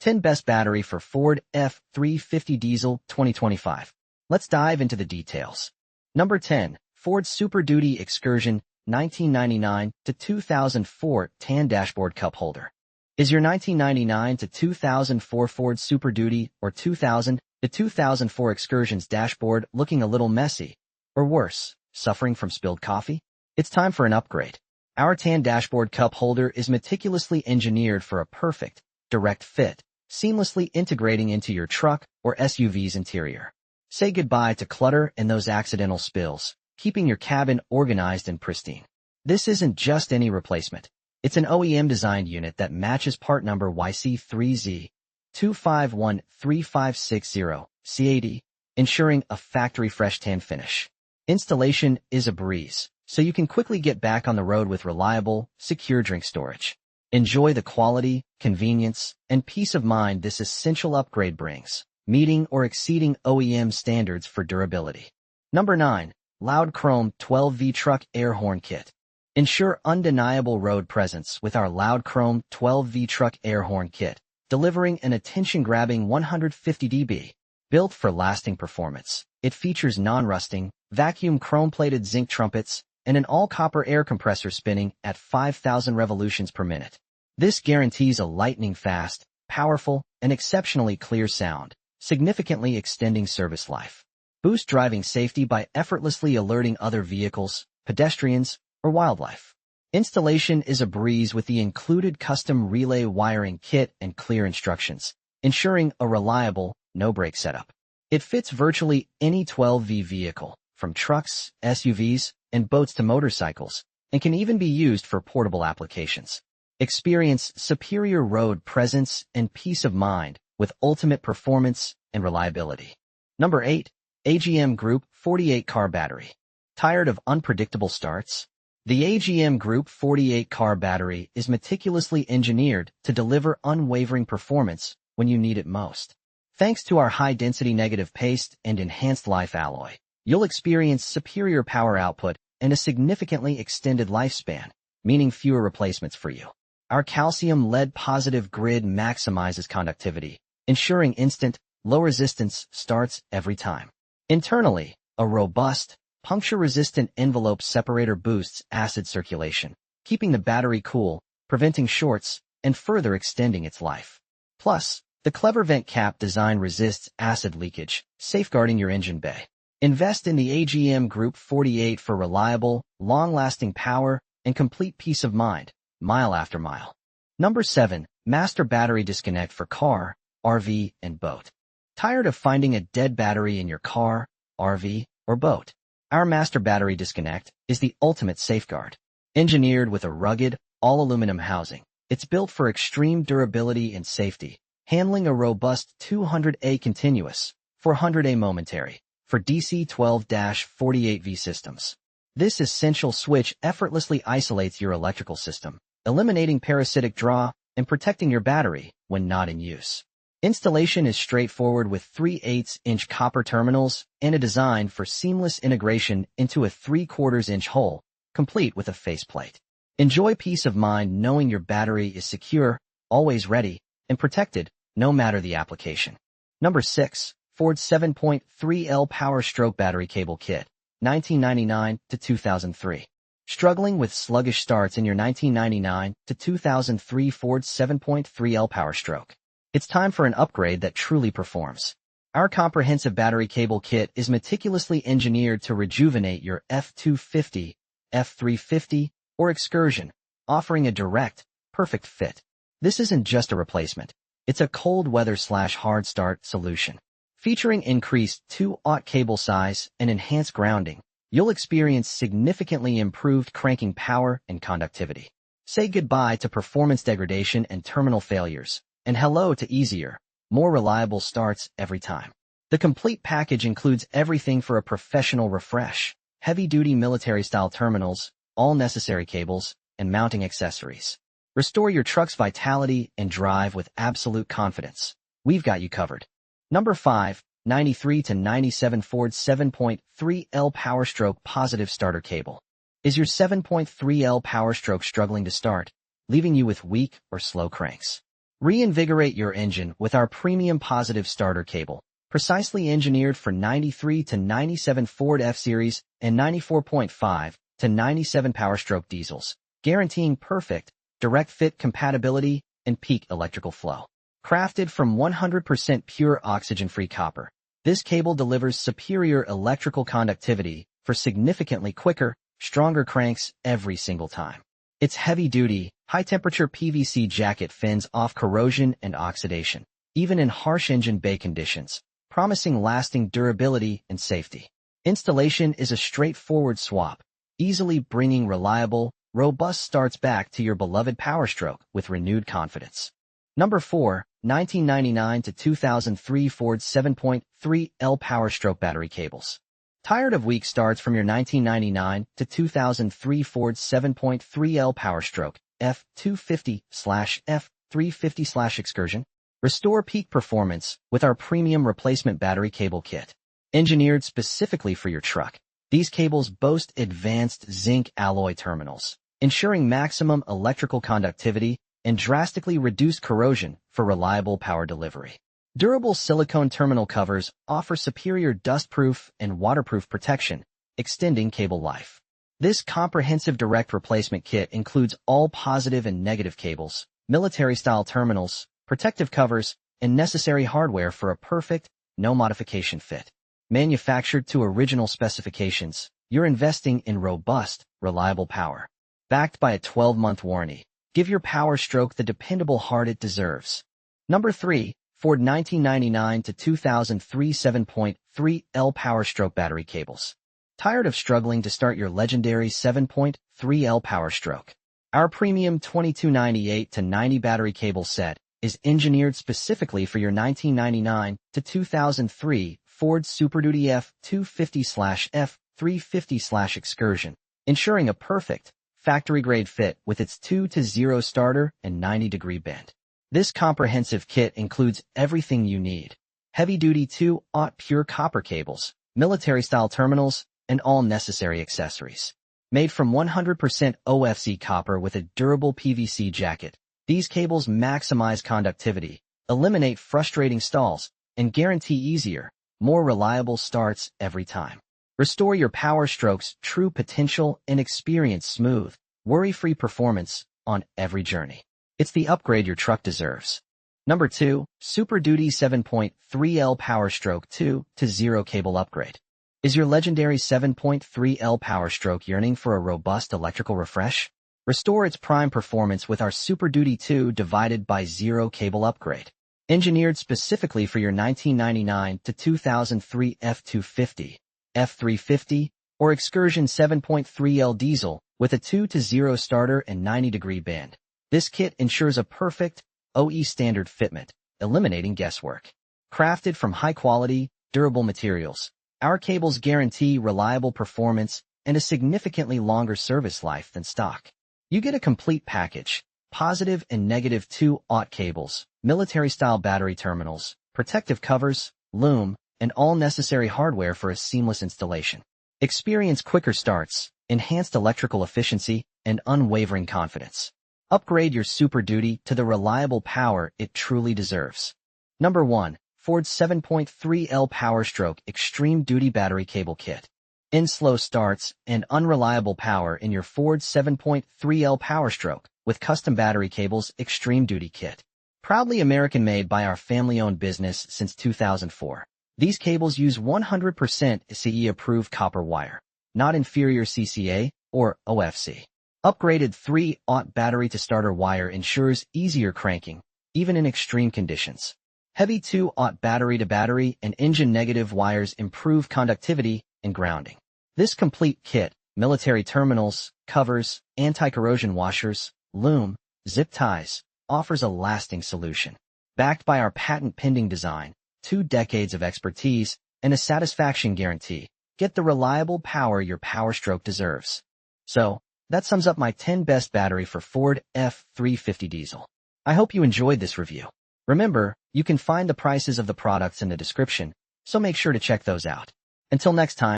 10 Best Battery for Ford F350 Diesel 2025. Let's dive into the details. Number 10. Ford Super Duty Excursion 1999 to 2004 tan dashboard cup holder. Is your 1999 to 2004 Ford Super Duty or 2000 to 2004 Excursion's dashboard looking a little messy? Or worse, suffering from spilled coffee? It's time for an upgrade. Our tan dashboard cup holder is meticulously engineered for a perfect, direct fit, seamlessly integrating into your truck or SUV's interior. Say goodbye to clutter and those accidental spills, keeping your cabin organized and pristine. This isn't just any replacement. It's an OEM-designed unit that matches part number YC3Z25135660 CAD, ensuring a factory-fresh tan finish. Installation is a breeze, so you can quickly get back on the road with reliable, secure drink storage. Enjoy the quality, convenience, and peace of mind this essential upgrade brings, meeting or exceeding OEM standards for durability. Number 9. Loud Chrome 12V Truck Air Horn Kit. Ensure undeniable road presence with our Loud Chrome 12V Truck Air Horn Kit, delivering an attention-grabbing 150 dB. Built for lasting performance, it features non-rusting, vacuum chrome-plated zinc trumpets, and an all-copper air compressor spinning at 5,000 revolutions per minute. This guarantees a lightning-fast, powerful, and exceptionally clear sound, significantly extending service life. Boost driving safety by effortlessly alerting other vehicles, pedestrians, or wildlife. Installation is a breeze with the included custom relay wiring kit and clear instructions, ensuring a reliable, no-break setup. It fits virtually any 12V vehicle, from trucks, SUVs, and boats to motorcycles, and can even be used for portable applications. Experience superior road presence and peace of mind with ultimate performance and reliability. Number 8. AGM Group 48-car battery. Tired of unpredictable starts? The AGM Group 48-car battery is meticulously engineered to deliver unwavering performance when you need it most. Thanks to our high-density negative paste and enhanced life alloy, you'll experience superior power output and a significantly extended lifespan, meaning fewer replacements for you. Our calcium lead-positive grid maximizes conductivity, ensuring instant, low-resistance starts every time. Internally, a robust, puncture-resistant envelope separator boosts acid circulation, keeping the battery cool, preventing shorts, and further extending its life. Plus, the clever vent cap design resists acid leakage, safeguarding your engine bay. Invest in the AGM Group 48 for reliable, long-lasting power and complete peace of mind, mile after mile. Number 7. Master Battery Disconnect for Car, RV, and Boat. Tired of finding a dead battery in your car, RV, or boat? Our Master Battery Disconnect is the ultimate safeguard. Engineered with a rugged, all-aluminum housing, it's built for extreme durability and safety, handling a robust 200A continuous, 400A momentary, for DC 12-48V systems. This essential switch effortlessly isolates your electrical system, eliminating parasitic draw and protecting your battery when not in use. Installation is straightforward with 3/8-inch copper terminals and a design for seamless integration into a 3/4-inch hole, complete with a faceplate. Enjoy peace of mind knowing your battery is secure, always ready, and protected, no matter the application. Number 6. Ford 7.3L Powerstroke Battery Cable Kit, 1999 to 2003. Struggling with sluggish starts in your 1999 to 2003 Ford 7.3L Powerstroke? It's time for an upgrade that truly performs. Our comprehensive battery cable kit is meticulously engineered to rejuvenate your F250, F350, or Excursion, offering a direct, perfect fit. This isn't just a replacement. It's a cold weather/hard start solution. Featuring increased 2/0 cable size and enhanced grounding, you'll experience significantly improved cranking power and conductivity. Say goodbye to performance degradation and terminal failures, and hello to easier, more reliable starts every time. The complete package includes everything for a professional refresh: heavy-duty military-style terminals, all necessary cables, and mounting accessories. Restore your truck's vitality and drive with absolute confidence. We've got you covered. Number 5. 93 to 97 Ford 7.3L Powerstroke Positive Starter Cable. Is your 7.3L Powerstroke struggling to start, leaving you with weak or slow cranks? Reinvigorate your engine with our premium positive starter cable, precisely engineered for 93 to 97 Ford F-Series and 94.5 to 97 Powerstroke diesels, guaranteeing perfect, direct fit compatibility and peak electrical flow. Crafted from 100% pure oxygen-free copper, this cable delivers superior electrical conductivity for significantly quicker, stronger cranks every single time. Its heavy-duty, high-temperature PVC jacket fends off corrosion and oxidation, even in harsh engine bay conditions, promising lasting durability and safety. Installation is a straightforward swap, easily bringing reliable, robust starts back to your beloved Powerstroke with renewed confidence. Number 4, 1999 to 2003 Ford 7.3L Powerstroke battery cables. Tired of weak starts from your 1999 to 2003 Ford 7.3L Powerstroke F250/F350/Excursion? Restore peak performance with our premium replacement battery cable kit. Engineered specifically for your truck, these cables boast advanced zinc alloy terminals, ensuring maximum electrical conductivity and drastically reduced corrosion for reliable power delivery. Durable silicone terminal covers offer superior dust-proof and waterproof protection, extending cable life. This comprehensive direct replacement kit includes all positive and negative cables, military-style terminals, protective covers, and necessary hardware for a perfect, no-modification fit. Manufactured to original specifications, you're investing in robust, reliable power. Backed by a 12-month warranty, give your Powerstroke the dependable heart it deserves. Number 3. Ford 1999 to 2003 7.3L Powerstroke battery cables. Tired of struggling to start your legendary 7.3L Powerstroke? Our premium 2298 to 90 battery cable set is engineered specifically for your 1999 to 2003 Ford Super Duty F250/F350/Excursion, ensuring a perfect, factory-grade fit with its 2-to-0 starter and 90-degree bend. This comprehensive kit includes everything you need: heavy-duty 2-aught pure copper cables, military-style terminals, and all necessary accessories. Made from 100% OFC copper with a durable PVC jacket, these cables maximize conductivity, eliminate frustrating stalls, and guarantee easier, more reliable starts every time. Restore your Powerstroke's true potential and experience smooth, worry-free performance on every journey. It's the upgrade your truck deserves. Number 2, Super Duty 7.3L Powerstroke 2-to-0 cable upgrade. Is your legendary 7.3L Powerstroke yearning for a robust electrical refresh? Restore its prime performance with our Super Duty 2/0 cable upgrade. Engineered specifically for your 1999 to 2003 F250, F350, or Excursion 7.3L diesel with a 2-to-0 starter and 90-degree bend. This kit ensures a perfect, OE standard fitment, eliminating guesswork. Crafted from high-quality, durable materials, our cables guarantee reliable performance and a significantly longer service life than stock. You get a complete package: positive and negative 2-aught cables, military-style battery terminals, protective covers, loom, and all necessary hardware for a seamless installation. Experience quicker starts, enhanced electrical efficiency, and unwavering confidence. Upgrade your Super Duty to the reliable power it truly deserves. Number 1. Ford 7.3L Powerstroke Extreme Duty Battery Cable Kit. End slow starts and unreliable power in your Ford 7.3L Powerstroke with custom battery cables Extreme Duty Kit. Proudly American-made by our family-owned business since 2004. These cables use 100% CE-approved copper wire, not inferior CCA or OFC. Upgraded 3-aught battery-to-starter wire ensures easier cranking, even in extreme conditions. Heavy 2-aught battery-to-battery and engine-negative wires improve conductivity and grounding. This complete kit, military terminals, covers, anti-corrosion washers, loom, zip ties, offers a lasting solution. Backed by our patent-pending design, 2 decades of expertise, and a satisfaction guarantee, get the reliable power your Powerstroke deserves. So, that sums up my 10 best battery for Ford F350 diesel. I hope you enjoyed this review. Remember, you can find the prices of the products in the description, so make sure to check those out. Until next time.